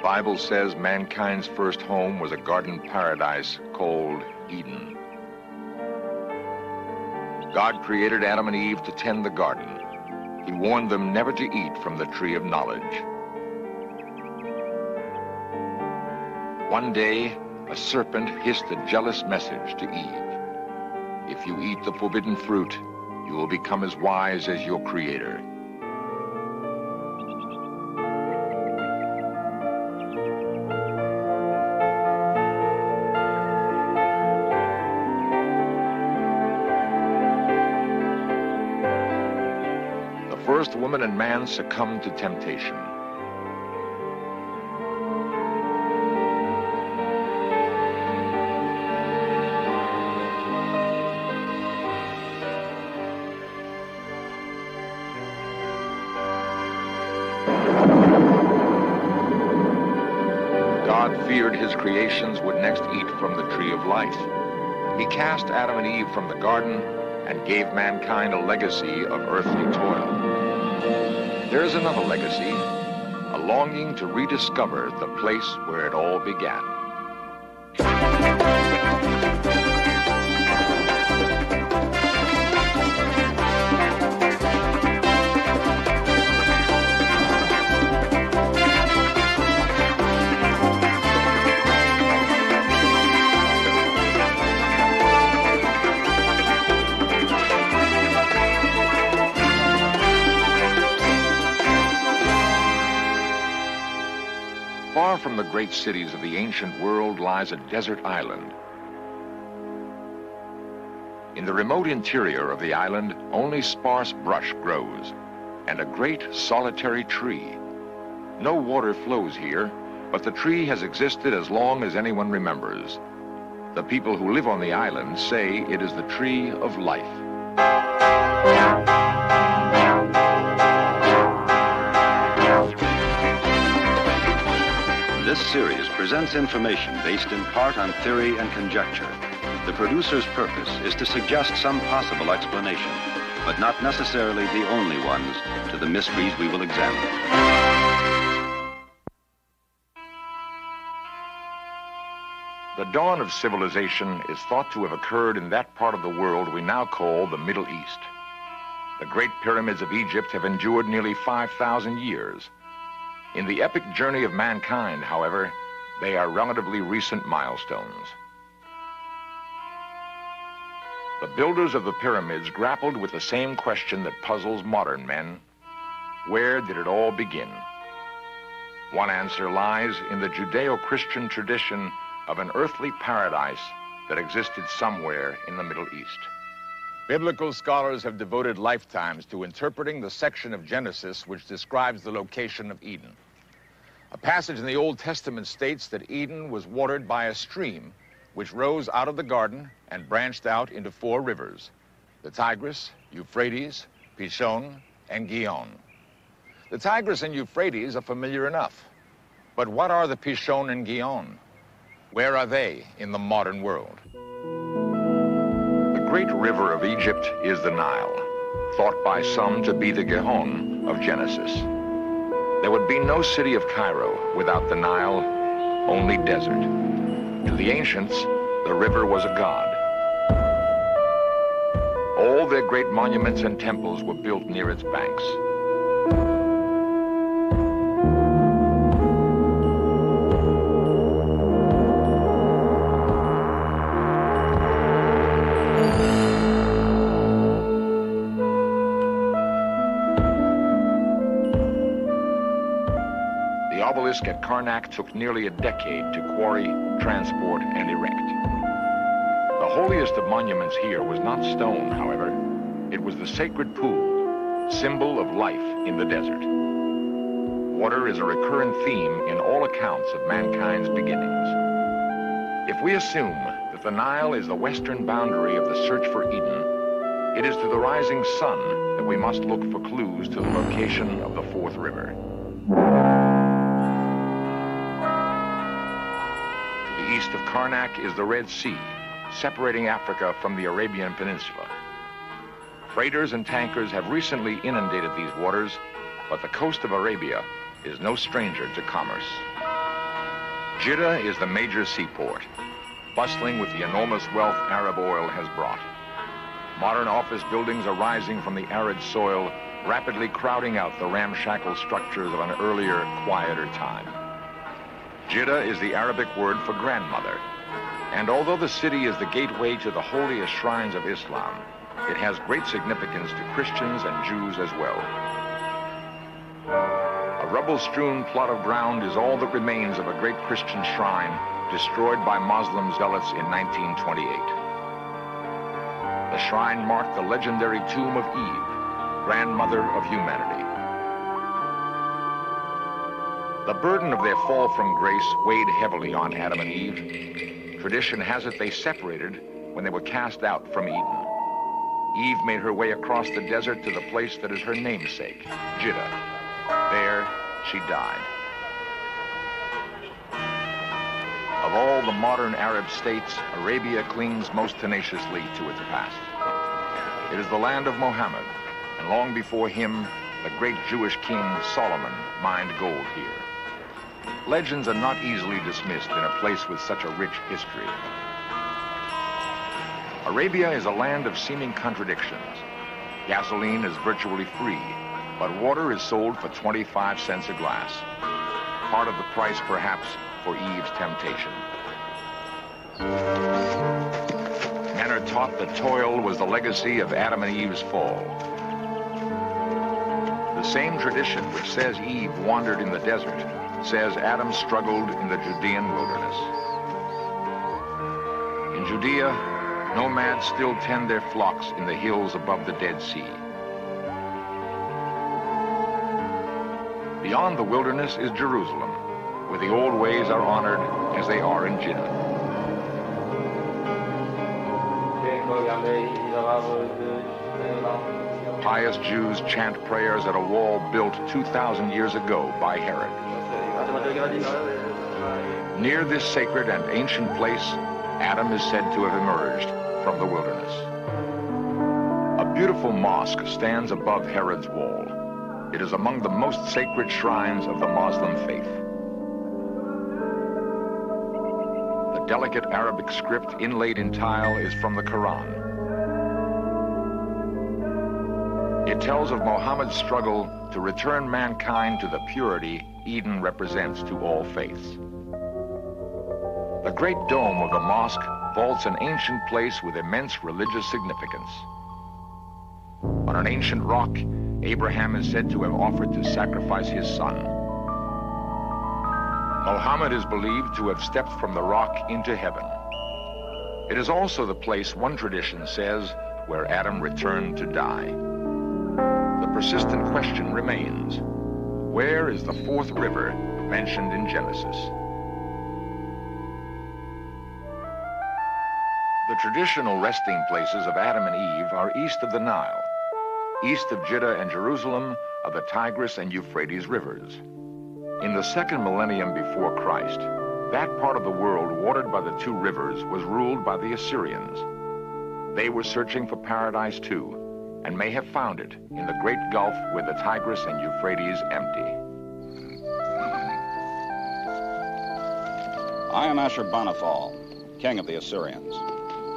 Bible says mankind's first home was a garden paradise called Eden. God created Adam and Eve to tend the garden. He warned them never to eat from the tree of knowledge. One day, a serpent hissed a jealous message to Eve. If you eat the forbidden fruit, you will become as wise as your Creator. First woman and man succumbed to temptation. God feared his creations would next eat from the tree of life. He cast Adam and Eve from the garden and gave mankind a legacy of earthly toil. There's another legacy, a longing to rediscover the place where it all began. Far from the great cities of the ancient world lies a desert island. In the remote interior of the island, only sparse brush grows, and a great solitary tree. No water flows here, but the tree has existed as long as anyone remembers. The people who live on the island say it is the tree of life. This series presents information based in part on theory and conjecture. The producer's purpose is to suggest some possible explanation, but not necessarily the only ones, to the mysteries we will examine. The dawn of civilization is thought to have occurred in that part of the world we now call the Middle East. The Great Pyramids of Egypt have endured nearly 5,000 years. In the epic journey of mankind, however, they are relatively recent milestones. The builders of the pyramids grappled with the same question that puzzles modern men. Where did it all begin? One answer lies in the Judeo-Christian tradition of an earthly paradise that existed somewhere in the Middle East. Biblical scholars have devoted lifetimes to interpreting the section of Genesis which describes the location of Eden. A passage in the Old Testament states that Eden was watered by a stream which rose out of the garden and branched out into 4 rivers: the Tigris, Euphrates, Pishon, and Gihon. The Tigris and Euphrates are familiar enough. But what are the Pishon and Gihon? Where are they in the modern world? The great river of Egypt is the Nile, thought by some to be the Gihon of Genesis. There would be no city of Cairo without the Nile, only desert. To the ancients, the river was a god. All their great monuments and temples were built near its banks. The obelisk at Karnak took nearly a decade to quarry, transport, and erect. The holiest of monuments here was not stone, however. It was the sacred pool, symbol of life in the desert. Water is a recurrent theme in all accounts of mankind's beginnings. If we assume that the Nile is the western boundary of the search for Eden, it is to the rising sun that we must look for clues to the location of the 4th river. East of Karnak is the Red Sea, separating Africa from the Arabian Peninsula. Freighters and tankers have recently inundated these waters, but the coast of Arabia is no stranger to commerce. Jeddah is the major seaport, bustling with the enormous wealth Arab oil has brought. Modern office buildings are rising from the arid soil, rapidly crowding out the ramshackle structures of an earlier, quieter time. Jeddah is the Arabic word for grandmother, and although the city is the gateway to the holiest shrines of Islam, it has great significance to Christians and Jews as well. A rubble-strewn plot of ground is all that remains of a great Christian shrine destroyed by Muslim zealots in 1928. The shrine marked the legendary tomb of Eve, grandmother of humanity. The burden of their fall from grace weighed heavily on Adam and Eve. Tradition has it they separated when they were cast out from Eden. Eve made her way across the desert to the place that is her namesake, Jeddah. There, she died. Of all the modern Arab states, Arabia clings most tenaciously to its past. It is the land of Muhammad, and long before him, the great Jewish king Solomon mined gold here. Legends are not easily dismissed in a place with such a rich history. Arabia is a land of seeming contradictions. Gasoline is virtually free, but water is sold for 25 cents a glass. Part of the price, perhaps, for Eve's temptation. Men are taught that toil was the legacy of Adam and Eve's fall. The same tradition which says Eve wandered in the desert says Adam struggled in the Judean wilderness. In Judea, nomads still tend their flocks in the hills above the Dead Sea. Beyond the wilderness is Jerusalem, where the old ways are honored as they are in Jeddah. Pious Jews chant prayers at a wall built 2,000 years ago by Herod. Near this sacred and ancient place, Adam is said to have emerged from the wilderness. A beautiful mosque stands above Herod's wall. It is among the most sacred shrines of the Muslim faith. The delicate Arabic script inlaid in tile is from the Quran. It tells of Muhammad's struggle to return mankind to the purity Eden represents to all faiths. The great dome of the mosque vaults an ancient place with immense religious significance. On an ancient rock, Abraham is said to have offered to sacrifice his son. Muhammad is believed to have stepped from the rock into heaven. It is also the place, one tradition says, where Adam returned to die. The persistent question remains, where is the fourth river mentioned in Genesis? The traditional resting places of Adam and Eve are east of the Nile. East of Jeddah and Jerusalem are the Tigris and Euphrates rivers. In the second millennium before Christ, that part of the world watered by the two rivers was ruled by the Assyrians. They were searching for paradise too, and may have found it in the great gulf where the Tigris and Euphrates empty. I am Ashurbanipal, king of the Assyrians.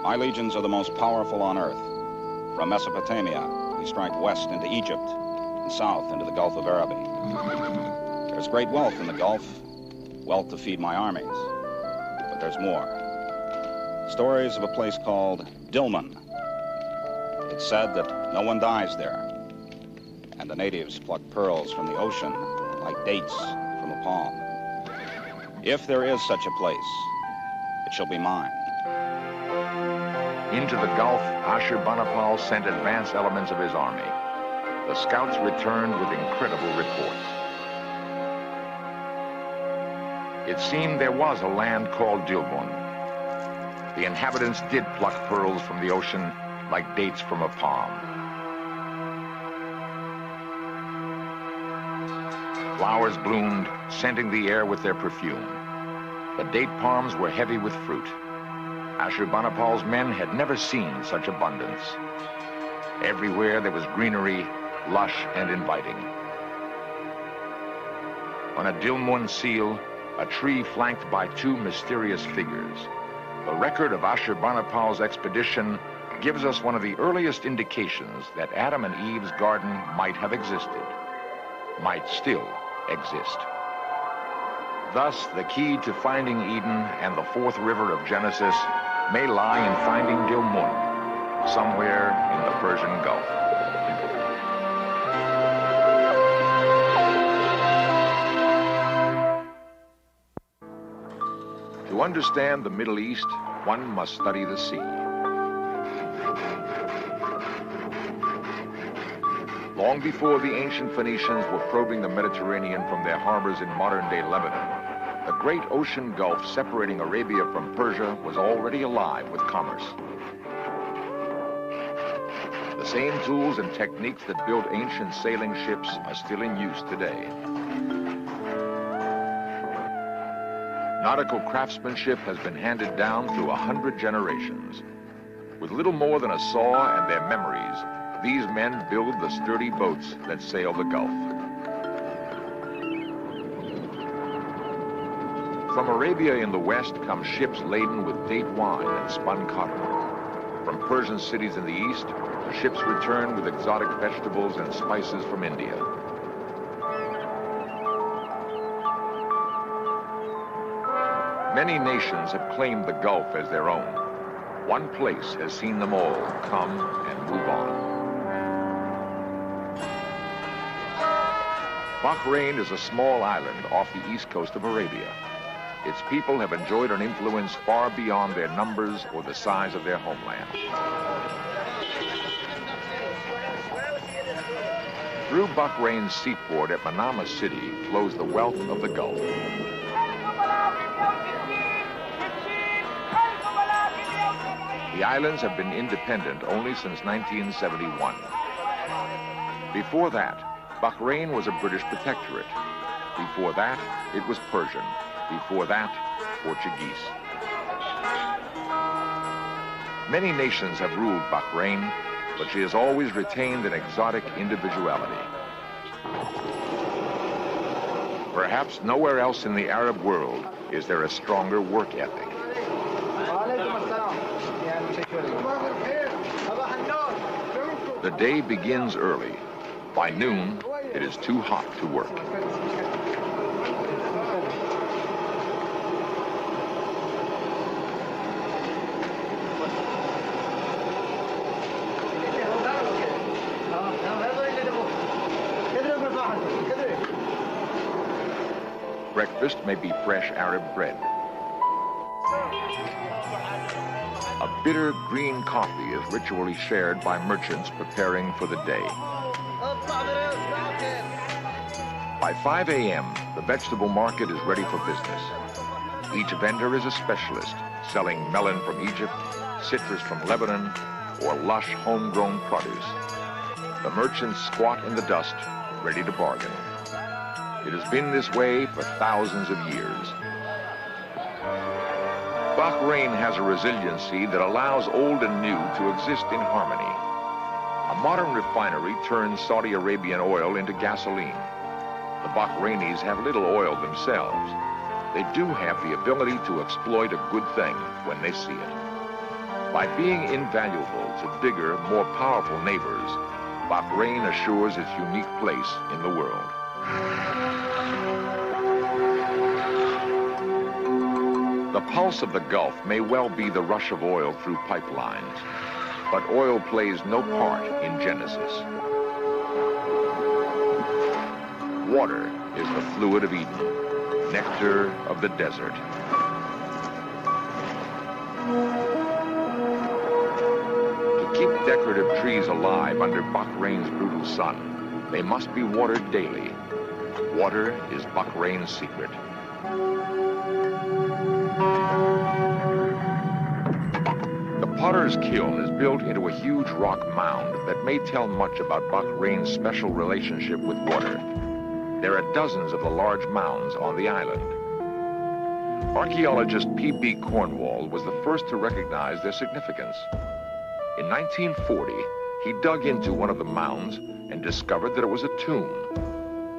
My legions are the most powerful on earth. From Mesopotamia, we strike west into Egypt and south into the Gulf of Araby. There's great wealth in the Gulf, wealth to feed my armies. But there's more. Stories of a place called Dilmun. It's said that no one dies there, and the natives pluck pearls from the ocean like dates from a palm. If there is such a place, it shall be mine. Into the Gulf, Ashurbanipal sent advance elements of his army. The scouts returned with incredible reports. It seemed there was a land called Dilmun. The inhabitants did pluck pearls from the ocean like dates from a palm. Flowers bloomed, scenting the air with their perfume. The date palms were heavy with fruit. Ashurbanipal's men had never seen such abundance. Everywhere there was greenery, lush and inviting. On a Dilmun seal, a tree flanked by two mysterious figures. The record of Ashurbanipal's expedition gives us one of the earliest indications that Adam and Eve's garden might have existed, might still exist. Thus, the key to finding Eden and the fourth river of Genesis may lie in finding Dilmun, somewhere in the Persian Gulf. To understand the Middle East, one must study the sea. Long before the ancient Phoenicians were probing the Mediterranean from their harbors in modern-day Lebanon, the great ocean gulf separating Arabia from Persia was already alive with commerce. The same tools and techniques that built ancient sailing ships are still in use today. Nautical craftsmanship has been handed down through 100 generations. With little more than a saw and their memories, these men build the sturdy boats that sail the Gulf. From Arabia in the west come ships laden with date wine and spun cotton. From Persian cities in the east, ships return with exotic vegetables and spices from India. Many nations have claimed the Gulf as their own. One place has seen them all come and move on. Bahrain is a small island off the east coast of Arabia. Its people have enjoyed an influence far beyond their numbers or the size of their homeland. Through Bahrain's seaport at Manama City flows the wealth of the Gulf. The islands have been independent only since 1971. Before that, Bahrain was a British protectorate. Before that, it was Persian. Before that, Portuguese. Many nations have ruled Bahrain, but she has always retained an exotic individuality. Perhaps nowhere else in the Arab world is there a stronger work ethic. The day begins early. By noon, it is too hot to work. Breakfast may be fresh Arab bread. A bitter green coffee is ritually shared by merchants preparing for the day. By 5 a.m., the vegetable market is ready for business. Each vendor is a specialist, selling melon from Egypt, citrus from Lebanon, or lush homegrown produce. The merchants squat in the dust, ready to bargain. It has been this way for thousands of years. Bahrain has a resiliency that allows old and new to exist in harmony. A modern refinery turns Saudi Arabian oil into gasoline. The Bahrainis have little oil themselves. They do have the ability to exploit a good thing when they see it. By being invaluable to bigger, more powerful neighbors, Bahrain assures its unique place in the world. The pulse of the Gulf may well be the rush of oil through pipelines, but oil plays no part in Genesis. Water is the fluid of Eden, nectar of the desert. To keep decorative trees alive under Bahrain's brutal sun, they must be watered daily. Water is Bahrain's secret. The potter's kiln is built into a huge rock mound that may tell much about Bahrain's special relationship with water. There are dozens of the large mounds on the island. Archaeologist P.B. Cornwall was the first to recognize their significance. In 1940, he dug into one of the mounds and discovered that it was a tomb,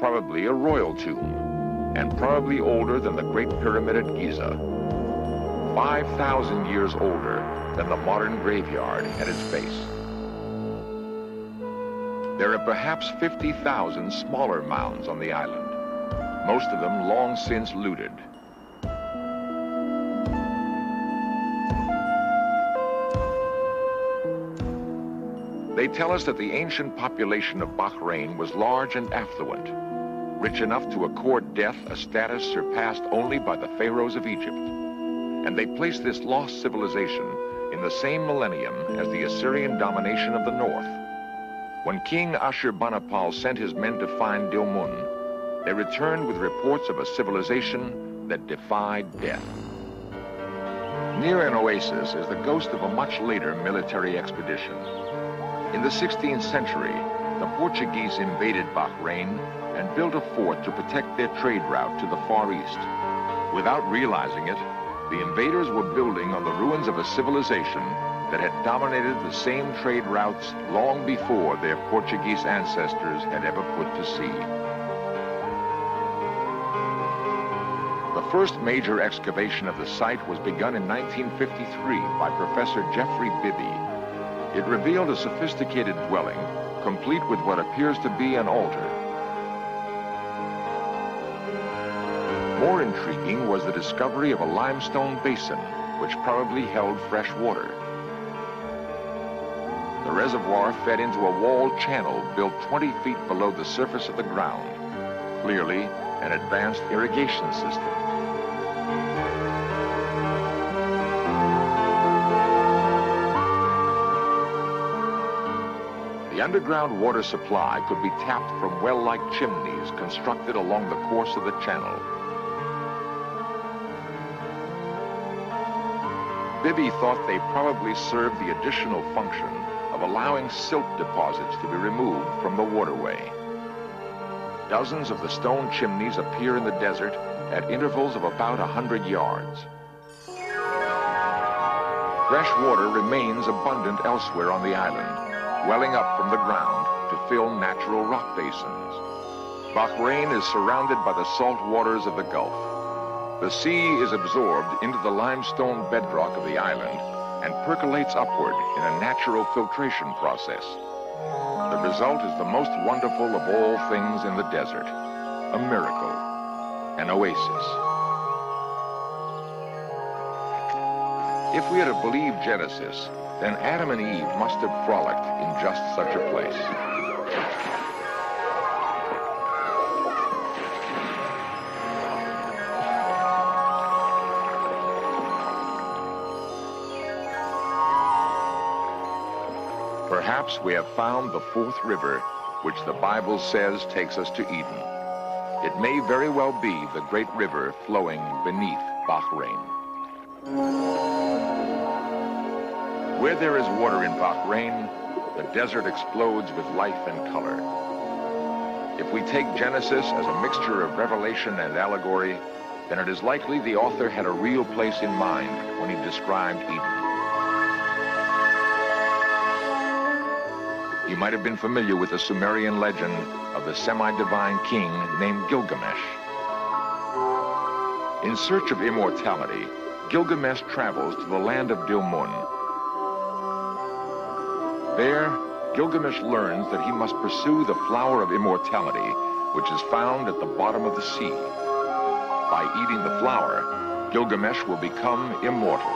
probably a royal tomb. and probably older than the Great Pyramid at Giza. 5,000 years older than the modern graveyard at its base. There are perhaps 50,000 smaller mounds on the island, most of them long since looted. They tell us that the ancient population of Bahrain was large and affluent, rich enough to accord death a status surpassed only by the pharaohs of Egypt. And they place this lost civilization in the same millennium as the Assyrian domination of the north. When King Ashurbanipal sent his men to find Dilmun, they returned with reports of a civilization that defied death. Near an oasis is the ghost of a much later military expedition. In the 16th century, the Portuguese invaded Bahrain and built a fort to protect their trade route to the Far East. Without realizing it, the invaders were building on the ruins of a civilization that had dominated the same trade routes long before their Portuguese ancestors had ever put to sea. The first major excavation of the site was begun in 1953 by Professor Geoffrey Bibby. It revealed a sophisticated dwelling, complete with what appears to be an altar. More intriguing was the discovery of a limestone basin, which probably held fresh water. The reservoir fed into a walled channel built 20 feet below the surface of the ground, clearly an advanced irrigation system. The underground water supply could be tapped from well-like chimneys constructed along the course of the channel. Bibby thought they probably served the additional function of allowing silt deposits to be removed from the waterway. Dozens of the stone chimneys appear in the desert at intervals of about 100 yards. Fresh water remains abundant elsewhere on the island, welling up from the ground to fill natural rock basins. Bahrain is surrounded by the salt waters of the Gulf. The sea is absorbed into the limestone bedrock of the island and percolates upward in a natural filtration process. The result is the most wonderful of all things in the desert, a miracle, an oasis. If we are to believe Genesis, then Adam and Eve must have frolicked in just such a place. Perhaps we have found the fourth river, which the Bible says takes us to Eden. It may very well be the great river flowing beneath Bahrain. Where there is water in Bahrain, the desert explodes with life and color. If we take Genesis as a mixture of revelation and allegory, then it is likely the author had a real place in mind when he described Eden. You might have been familiar with the Sumerian legend of the semi-divine king named Gilgamesh. In search of immortality, Gilgamesh travels to the land of Dilmun. There, Gilgamesh learns that he must pursue the flower of immortality, which is found at the bottom of the sea. By eating the flower, Gilgamesh will become immortal.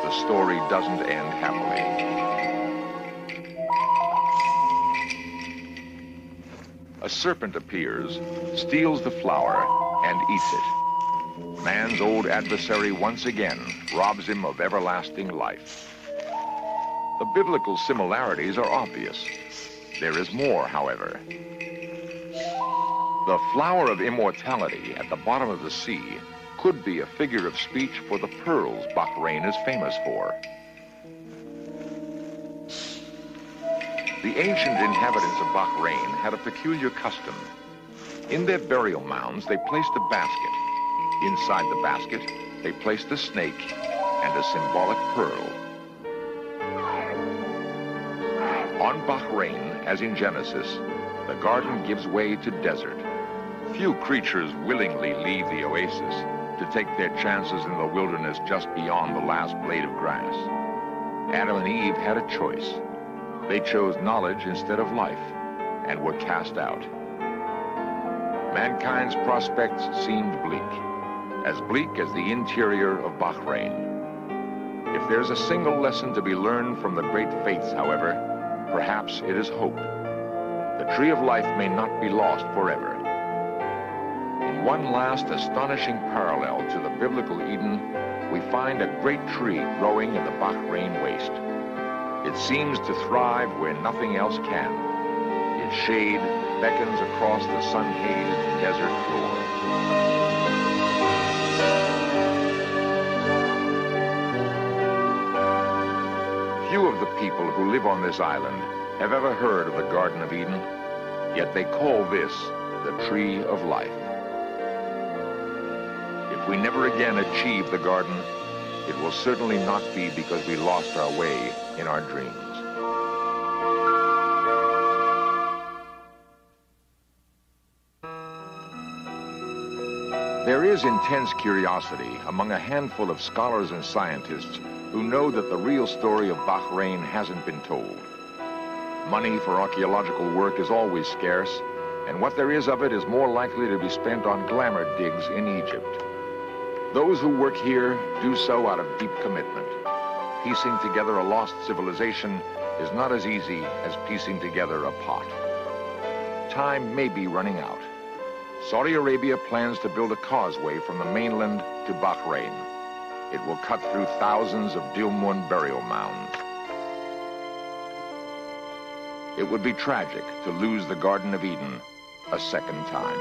The story doesn't end happily. A serpent appears, steals the flower, and eats it. Man's old adversary once again robs him of everlasting life. The biblical similarities are obvious. There is more, however. The flower of immortality at the bottom of the sea could be a figure of speech for the pearls Bahrain is famous for. The ancient inhabitants of Bahrain had a peculiar custom. In their burial mounds, they placed a basket. Inside the basket, they placed a snake and a symbolic pearl. On Bahrain, as in Genesis, the garden gives way to desert. Few creatures willingly leave the oasis to take their chances in the wilderness just beyond the last blade of grass. Adam and Eve had a choice. They chose knowledge instead of life and were cast out. Mankind's prospects seemed bleak as the interior of Bahrain. If there's a single lesson to be learned from the great faiths, however, perhaps it is hope. The tree of life may not be lost forever. In one last astonishing parallel to the biblical Eden, we find a great tree growing in the Bahrain waste. It seems to thrive where nothing else can. Its shade beckons across the sun-hazed desert floor. Few of the people who live on this island have ever heard of the Garden of Eden, yet they call this the Tree of Life. If we never again achieve the garden, it will certainly not be because we lost our way in our dreams. There is intense curiosity among a handful of scholars and scientists who know that the real story of Bahrain hasn't been told. Money for archaeological work is always scarce, and what there is of it is more likely to be spent on glamour digs in Egypt. Those who work here do so out of deep commitment. Piecing together a lost civilization is not as easy as piecing together a pot. Time may be running out. Saudi Arabia plans to build a causeway from the mainland to Bahrain. It will cut through thousands of Dilmun burial mounds. It would be tragic to lose the Garden of Eden a second time.